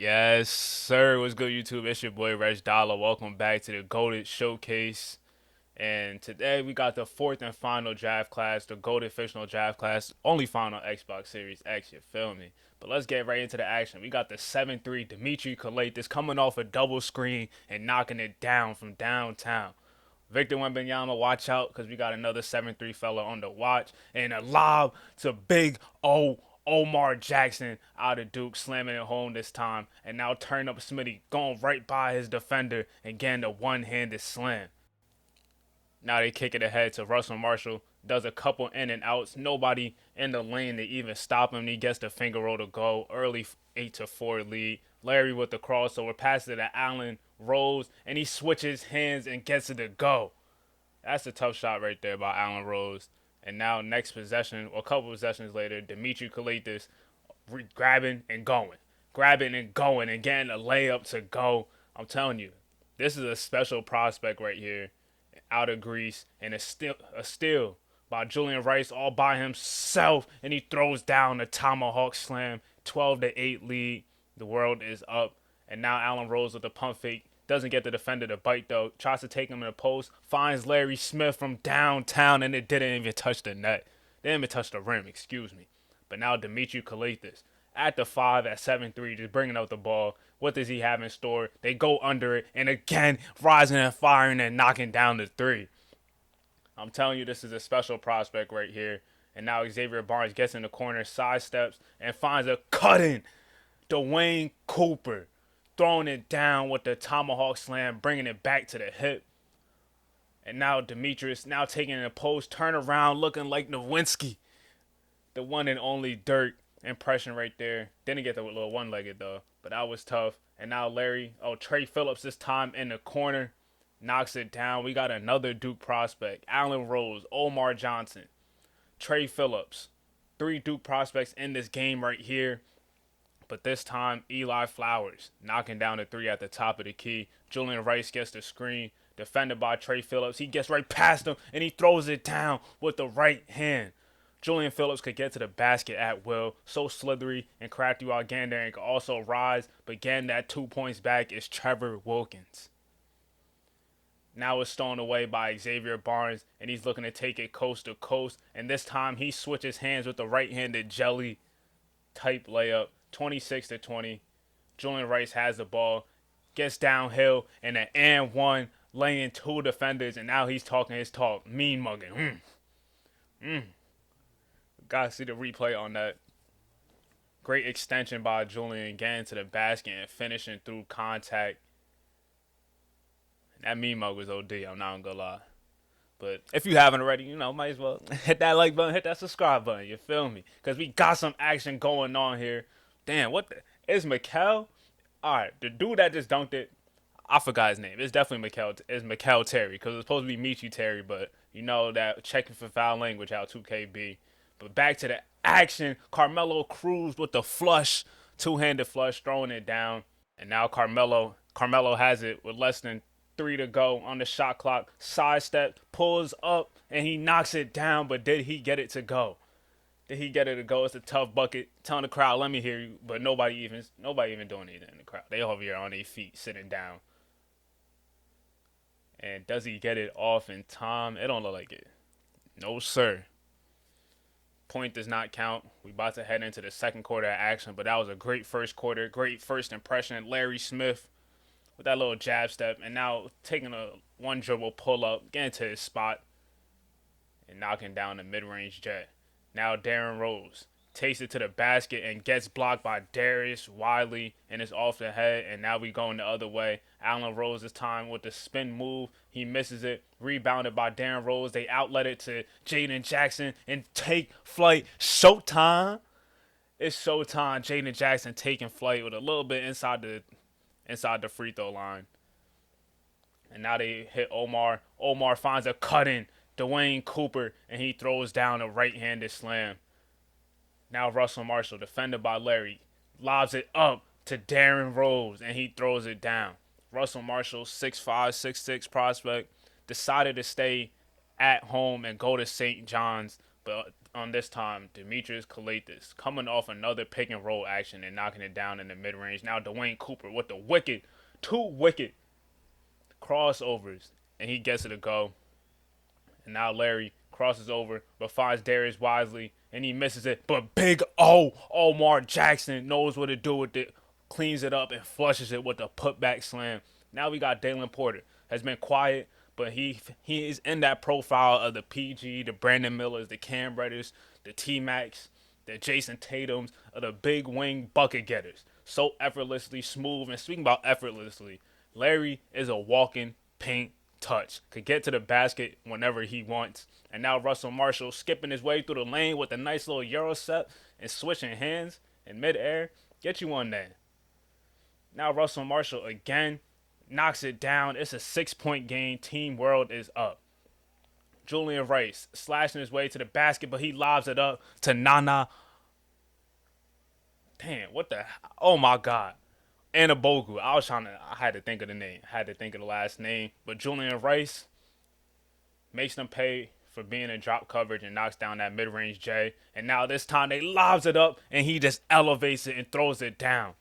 Yes, sir. What's good, YouTube? It's your boy RegDolla. Welcome back to the Goated Showcase. And today we got the fourth and final draft class, the Goated Fictional Draft Class, only found on Xbox Series X. You feel me? But let's get right into the action. We got the 7-3 Dimitri Kalaitis coming off a double screen and knocking it down from downtown. Victor Wembanyama, watch out because we got another 7-3 fella on the watch. And a lob to Big O Omar Jackson out of Duke, slamming it home this time. And now turn up Smitty, going right by his defender and getting a one-handed slam. Now they kick it ahead to Russell Marshall. Does a couple in and outs. Nobody in the lane to even stop him. He gets the finger roll to go. Early 8-4 lead. Larry with the crossover. Passes it to Allen Rose. And he switches hands and gets it to go. That's a tough shot right there by Allen Rose. And now next possession, or a couple possessions later, Dimitri Kalaitis grabbing and going. Grabbing and going and getting a layup to go. I'm telling you, this is a special prospect right here out of Greece, and a steal by Julian Rice all by himself, and he throws down the tomahawk slam. 12-8 lead. The world is up, and now Allen Rose with the pump fake doesn't get the defender to bite though. Tries to take him in the post, finds Larry Smith from downtown, and it didn't even touch the net. They didn't even touch the rim, excuse me. But now Dimitri Kalaitis at the 5 at 7-3, just bringing out the ball. What does he have in store? They go under it, and again, rising and firing and knocking down the 3. I'm telling you, this is a special prospect right here. And now Xavier Barnes gets in the corner, sidesteps, and finds a cut-in. Dwayne Cooper throwing it down with the tomahawk slam, bringing it back to the hip. And now Demetrius now taking a post, turn around, looking like Nowinski. The one and only Dirk impression right there. Didn't get the little one-legged though, but that was tough. And now Trey Phillips this time in the corner, knocks it down. We got another Duke prospect, Allen Rose, Omar Johnson, Trey Phillips. 3 Duke prospects in this game right here. But this time, Eli Flowers knocking down the 3 at the top of the key. Julian Rice gets the screen, defended by Trey Phillips. He gets right past him, and he throws it down with the right hand. Julian Phillips could get to the basket at will. So slithery and crafty while getting there and could also rise. But getting that 2 points back is Trevor Wilkins. Now it's stolen away by Xavier Barnes, and he's looking to take it coast to coast. And this time he switches hands with the right-handed jelly type layup. 26-20. Julian Rice has the ball, gets downhill, and an and one, laying 2 defenders, and now he's talking his talk, mean mugging. Gotta see the replay on that. Great extension by Julian, getting to the basket and finishing through contact. That mean mug was OD, I'm not gonna lie. But if you haven't already, might as well hit that like button, hit that subscribe button, you feel me? Because we got some action going on here. Damn, what the? Is Mikal? Alright, the dude that just dunked it, I forgot his name. It's definitely Mikal. It's Mikal Terry, because it's supposed to be Michi Terry, but you know that checking for foul language, how 2KB. But back to the action. Carmelo Cruz with the flush, 2-handed flush, throwing it down. And now Carmelo has it with less than 3 to go on the shot clock. Sidestep, pulls up, and he knocks it down, but did he get it to go? Did he get it to go? It's a tough bucket. Telling the crowd, let me hear you. But nobody even doing anything in the crowd. They over here on their feet, sitting down. And does he get it off in time? It don't look like it. No, sir. Point does not count. We about to head into the second quarter of action, but that was a great first quarter. Great first impression. Larry Smith with that little jab step. And now taking a one dribble pull up, getting to his spot, and knocking down the mid-range jet. Now Darren Rose takes it to the basket and gets blocked by Darius Wiley and is off the head. And now we going the other way. Allen Rose this time with the spin move. He misses it. Rebounded by Darren Rose. They outlet it to Jaden Jackson and take flight. Showtime. It's showtime. Jaden Jackson taking flight with a little bit inside the free throw line. And now they hit Omar. Omar finds a cut-in. Dwayne Cooper, and he throws down a right-handed slam. Now Russell Marshall, defended by Larry, lobs it up to Darren Rose, and he throws it down. Russell Marshall, 6'5", 6'6" prospect, decided to stay at home and go to St. John's, but on this time, Demetrius Kalates coming off another pick and roll action and knocking it down in the mid range. Now Dwayne Cooper with the two wicked crossovers, and he gets it to go. And now Larry crosses over, but finds Darius wisely, and he misses it. But Big Omar Jackson knows what to do with it, cleans it up, and flushes it with a putback slam. Now we got Dalen Porter. Has been quiet, but he is in that profile of the PG, the Brandon Millers, the Cam Redders, the T-Max, the Jason Tatums, of the big wing bucket getters. So effortlessly smooth. And speaking about effortlessly, Larry is a walking paint touch. Could get to the basket whenever he wants. And now Russell Marshall skipping his way through the lane with a nice little Euro step and switching hands in midair. Get you on there. Now Russell Marshall again knocks it down. It's a 6-point game. Team World is up. Julian Rice slashing his way to the basket, but he lobs it up to Nana. Damn, what the? Oh my God. Anabogu. I had to think of the name. I had to think of the last name. But Julian Rice makes them pay for being in drop coverage and knocks down that mid-range J. And now this time they lobs it up and he just elevates it and throws it down.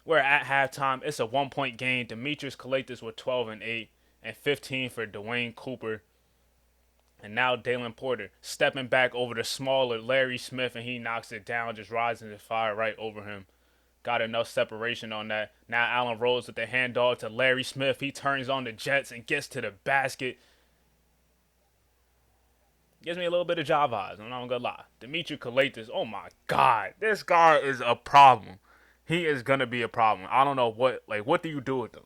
We're at halftime. It's a 1-point game. Demetrius Kalates with 12 and 8 and 15 for Dwayne Cooper. And now Dalen Porter stepping back over the smaller Larry Smith and he knocks it down, just rising to fire right over him. Got enough separation on that. Now Allen Rose with the handoff to Larry Smith. He turns on the Jets and gets to the basket. Gives me a little bit of job vibes. I'm not gonna lie. Demetrius Kalates, oh my God. This guy is a problem. He is gonna be a problem. I don't know what do you do with him?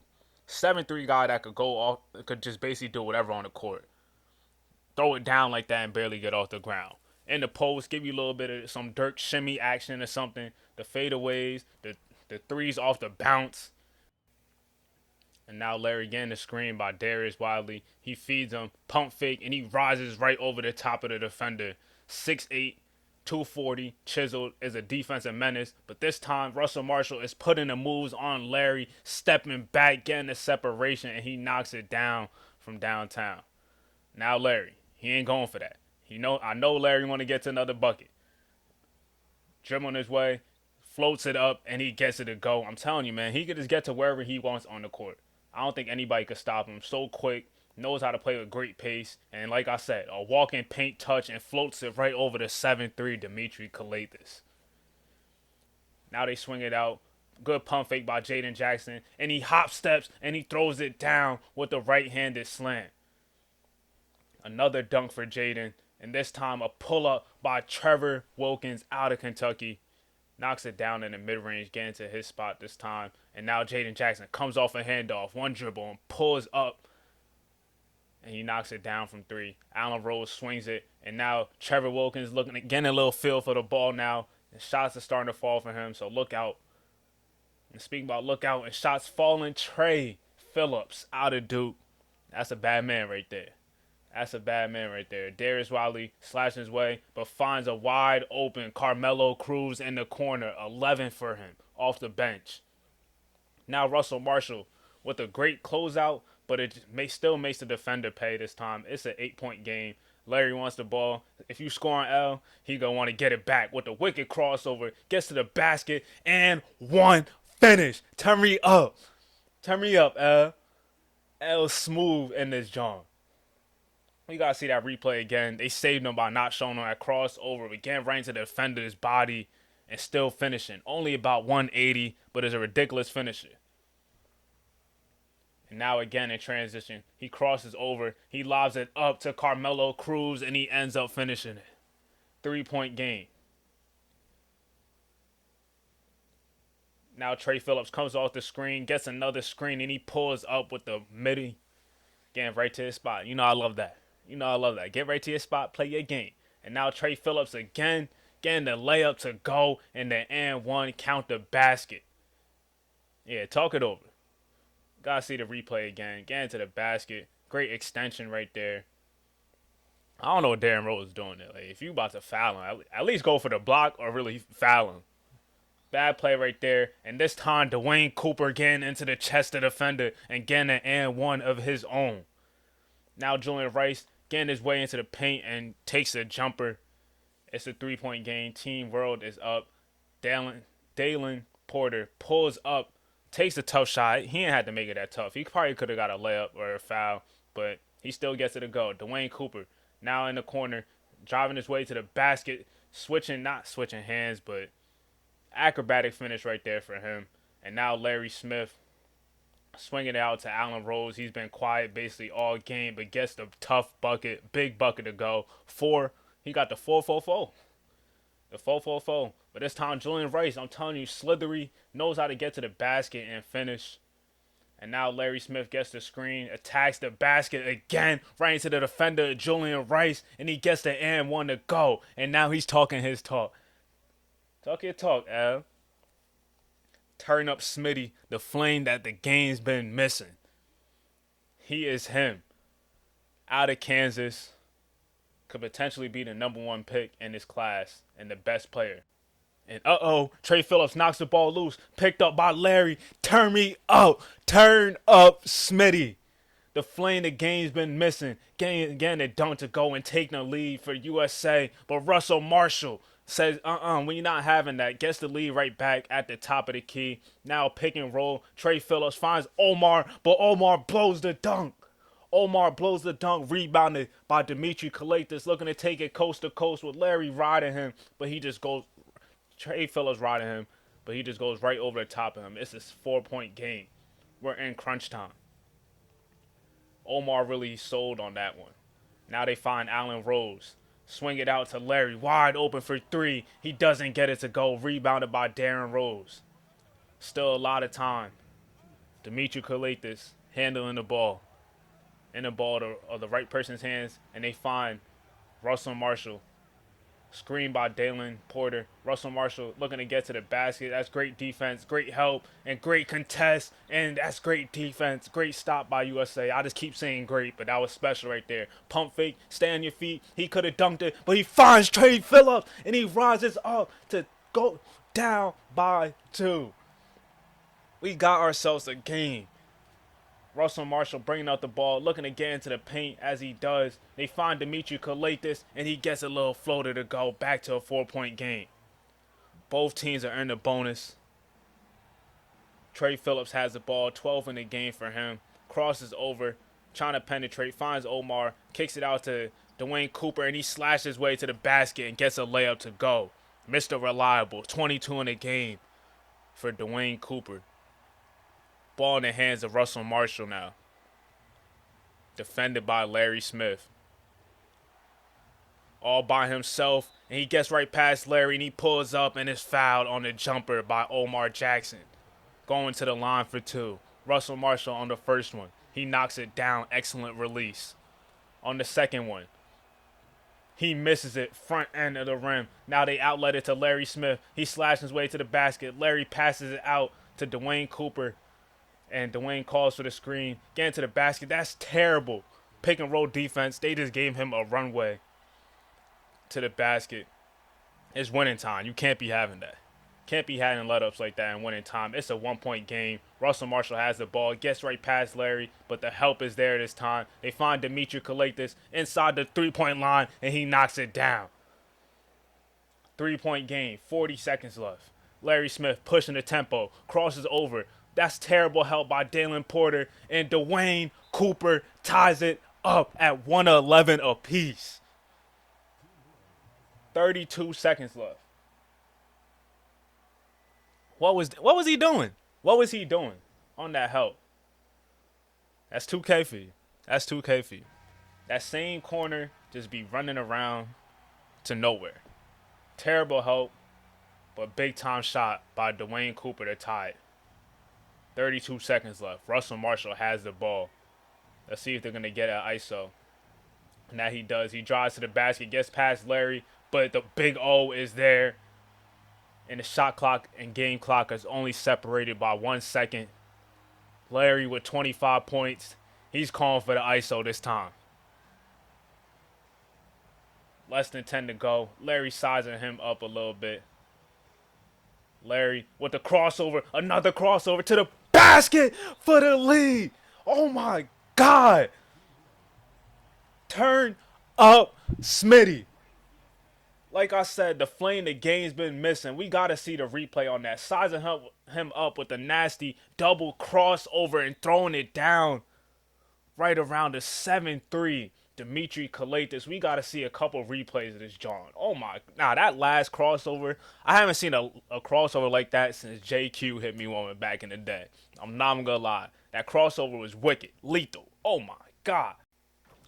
7'3" guy that could go off, could just basically do whatever on the court. Throw it down like that and barely get off the ground. In the post, give you a little bit of some Dirk shimmy action or something. The fadeaways, the threes off the bounce. And now Larry getting the screen by Darius Wiley. He feeds him, pump fake, and he rises right over the top of the defender. 6'8", 240, chiseled, is a defensive menace. But this time, Russell Marshall is putting the moves on Larry, stepping back, getting the separation, and he knocks it down from downtown. Now Larry, he ain't going for that. I know Larry want to get to another bucket. Dribbling his way, floats it up, and he gets it to go. I'm telling you, man, he could just get to wherever he wants on the court. I don't think anybody could stop him. So quick, knows how to play with great pace, and like I said, a walking paint touch and floats it right over the 7'3" Demetrius Kalates. Now they swing it out. Good pump fake by Jaden Jackson, and he hop steps and he throws it down with the right-handed slam. Another dunk for Jaden, and this time a pull-up by Trevor Wilkins out of Kentucky. Knocks it down in the mid-range, getting to his spot this time. And now Jaden Jackson comes off a handoff, one dribble, and pulls up. And he knocks it down from 3. Allen Rose swings it. And now Trevor Wilkins looking again a little feel for the ball now. And shots are starting to fall for him, so look out. And speaking about look out and shots falling, Trey Phillips out of Duke. That's a bad man right there. That's a bad man right there. Darius Wiley slashing his way, but finds a wide open Carmelo Cruz in the corner. 11 for him off the bench. Now Russell Marshall with a great closeout, but it still makes the defender pay this time. It's an 8-point game. Larry wants the ball. If you score on L, he going to want to get it back with the wicked crossover. Gets to the basket and one finish. Turn me up. Turn me up, L. L smooth in this joint. You got to see that replay again. They saved him by not showing him that crossover. Again, right into the defender's body and still finishing. Only about 180, but is a ridiculous finisher. And now again in transition, he crosses over. He lobs it up to Carmelo Cruz, and he ends up finishing it. 3-point game. Now Trey Phillips comes off the screen, gets another screen, and he pulls up with the midi. Getting right to his spot. You know I love that. Get right to your spot, play your game. And now Trey Phillips again, getting the layup to go, and the and one count the basket. Yeah, talk it over. Gotta see the replay again. Getting to the basket. Great extension right there. I don't know what Darren Rose is doing there. Like, if you about to foul him, at least go for the block or really foul him. Bad play right there. And this time, Dwayne Cooper getting into the chest of the defender and getting an and one of his own. Now Julian Rice getting his way into the paint and takes a jumper. It's a 3-point game. Team World is up. Dalen Porter pulls up, takes a tough shot. He ain't had to make it that tough. He probably could have got a layup or a foul, but he still gets it to go. Dwayne Cooper now in the corner, driving his way to the basket, not switching hands, but acrobatic finish right there for him. And now Larry Smith swinging it out to Allen Rose. He's been quiet basically all game, but gets the tough bucket, big bucket to go. He got the 4-4-4. The 4-4-4. But this time, Julian Rice, I'm telling you, slithery, knows how to get to the basket and finish. And now Larry Smith gets the screen, attacks the basket again, right into the defender, Julian Rice, and he gets the and one to go. And now he's talking his talk. Talk your talk, Al. Turn up Smitty, the flame that the game's been missing. He is him. Out of Kansas. Could potentially be the number 1 pick in this class and the best player. And Trey Phillips knocks the ball loose. Picked up by Larry. Turn me up. Turn up Smitty. The flame the game's been missing. Getting it done to go and take the lead for USA. But Russell Marshall says, when you're not having that, gets the lead right back at the top of the key. Now pick and roll. Trey Phillips finds Omar, but Omar blows the dunk. Rebounded by Dimitri Kalaitis, looking to take it coast to coast with Larry riding him, but he just goes, Trey Phillips riding him, but he just goes right over the top of him. It's a 4-point game. We're in crunch time. Omar really sold on that one. Now they find Allen Rose. Swing it out to Larry, wide open for 3. He doesn't get it to go. Rebounded by Darren Rose. Still a lot of time. Dimitri Kalaitis handling the ball. In the ball to the right person's hands, and they find Russell Marshall. Screen by Dalen Porter. Russell Marshall looking to get to the basket. That's great defense, great help, and great contest. And that's great defense. Great stop by USA. I just keep saying great, but that was special right there. Pump fake, stay on your feet. He could have dunked it, but he finds Trey Phillips, and he rises up to go down by 2. We got ourselves a game. Russell Marshall bringing out the ball, looking to get into the paint as he does. They find Dimitri Kalaitis, and he gets a little floater to go back to a 4-point game. Both teams are in the bonus. Trey Phillips has the ball, 12 in the game for him. Crosses over, trying to penetrate, finds Omar, kicks it out to Dwayne Cooper, and he slashes his way to the basket and gets a layup to go. Mr. Reliable, 22 in the game for Dwayne Cooper. Ball in the hands of Russell Marshall now. Defended by Larry Smith. All by himself. And he gets right past Larry and he pulls up and is fouled on the jumper by Omar Jackson. Going to the line for 2. Russell Marshall on the first one. He knocks it down. Excellent release. On the second one, he misses it. Front end of the rim. Now they outlet it to Larry Smith. He slashes his way to the basket. Larry passes it out to Dwayne Cooper. And Dwayne calls for the screen. Get into the basket. That's terrible. Pick and roll defense. They just gave him a runway to the basket. It's winning time. You can't be having that. Can't be having let-ups like that in winning time. It's a 1-point game. Russell Marshall has the ball. Gets right past Larry, but the help is there this time. They find Dimitri Kalaitis inside the 3-point line, and he knocks it down. 3-point game. 40 seconds left. Larry Smith pushing the tempo. Crosses over. That's terrible help by Dalen Porter. And Dwayne Cooper ties it up at 111 apiece. 32 seconds left. What was he doing? What was he doing on that help? That's 2K for you. That's 2K for you. That same corner just be running around to nowhere. Terrible help, but big time shot by Dwayne Cooper to tie it. 32 seconds left. Russell Marshall has the ball. Let's see if they're going to get an ISO. And that he does. He drives to the basket, gets past Larry, but the big O is there. And the shot clock and game clock is only separated by 1 second. Larry with 25 points. He's calling for the ISO this time. Less than 10 to go. Larry sizing him up a little bit. Larry with the crossover. Another crossover to the basket for the lead. Oh my God. Turn up Smitty. like I said, the flame the game's been missing. We gotta see the replay on that. Sizing him up with a nasty double crossover and throwing it down right around the 7-3. Dimitri Kalatis. We gotta see a couple replays of this John. Oh my, nah, that last crossover. I haven't seen a crossover like that since JQ hit me one back in the day. I'm not gonna lie. That crossover was wicked, lethal. Oh my god.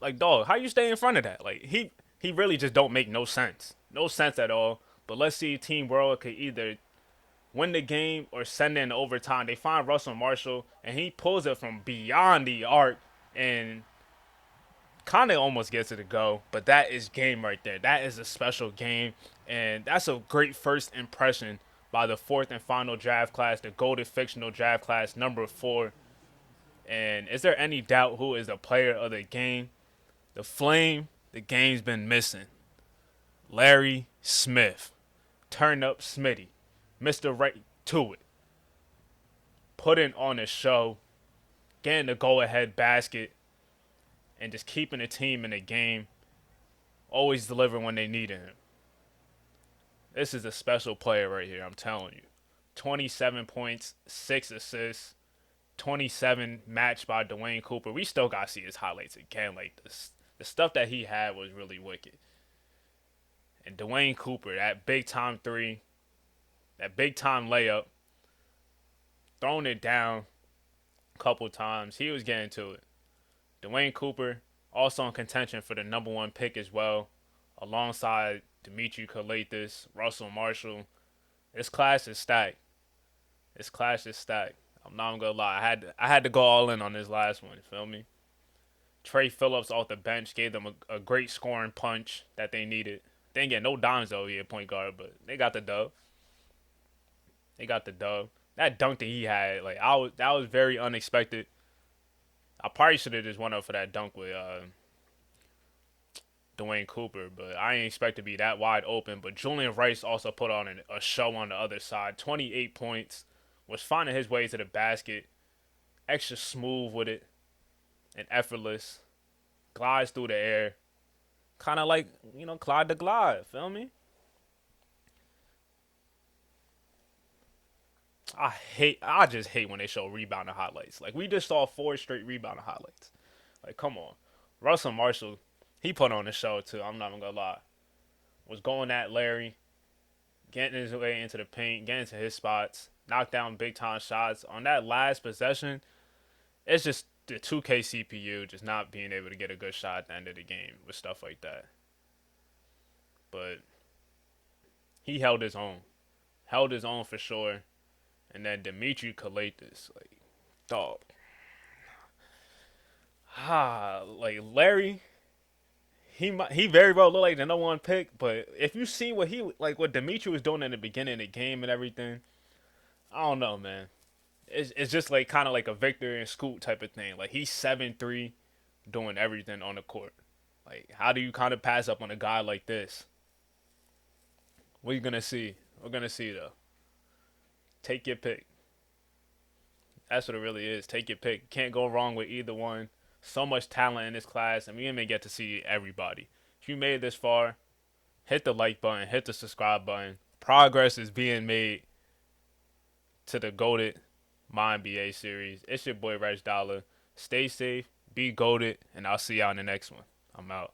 Like, dog, how you stay in front of that? Like, he really just don't make no sense. No sense at all. But let's see, Team World could either win the game or send in overtime. They find Russell Marshall, and he pulls it from beyond the arc and kind of almost gets it to go. But that is game right there. That is a special game, and that's a great first impression by the fourth and final draft class, the Golden Fictional Draft Class number 4. And is there any doubt who is the player of the game? The flame the game's been missing. Larry Smith. Turn up Smitty. Mr. Right to it. Putting on a show. Getting the go-ahead basket. And just keeping the team in the game. Always delivering when they needed him. This is a special player right here, I'm telling you. 27 points, 6 assists, 27 matched by Dwayne Cooper. We still got to see his highlights again. Like, the stuff that he had was really wicked. And Dwayne Cooper, that big-time 3, that big-time layup, throwing it down a couple times. He was getting to it. Dwayne Cooper, also in contention for the number 1 pick as well, alongside Dimitri Kalatis, Russell Marshall. This class is stacked. This class is stacked. I'm not gonna lie. I had to go all in on this last one. You feel me? Trey Phillips off the bench gave them a great scoring punch that they needed. They didn't get no dimes though here at point guard, but they got the dub. They got the dub. That dunk that he had, like that was very unexpected. I probably should have just went up for that dunk with Dwayne Cooper, but I didn't expect to be that wide open. But Julian Rice also put on a show on the other side. 28 points, was finding his way to the basket, extra smooth with it, and effortless. Glides through the air, kind of like, Clyde the Glide. Feel me? I just hate when they show rebounding highlights. Like, we just saw 4 straight rebounding highlights. Like, come on. Russell Marshall, he put on the show too. I'm not even gonna lie. Was going at Larry, getting his way into the paint, getting to his spots, knocked down big time shots. On that last possession, it's just the 2K CPU just not being able to get a good shot at the end of the game with stuff like that. But he held his own. Held his own for sure. And then Dimitri Kalatis, like, dog. Like Larry, he very well looked like the number 1 pick, but if you see what what Dimitri was doing in the beginning of the game and everything, I don't know, man. It's just like kind of like a Victor and Scoot type of thing. Like, he's 7'3", doing everything on the court. Like, how do you kind of pass up on a guy like this? What are you gonna see? We're gonna see though. Take your pick. That's what it really is. Take your pick. Can't go wrong with either one. So much talent in this class, and we didn't even get to see everybody. If you made it this far, hit the like button, hit the subscribe button. Progress is being made to the GOATed My NBA series. It's your boy RegDolla. Stay safe, be GOATed, and I'll see y'all in the next one. I'm out.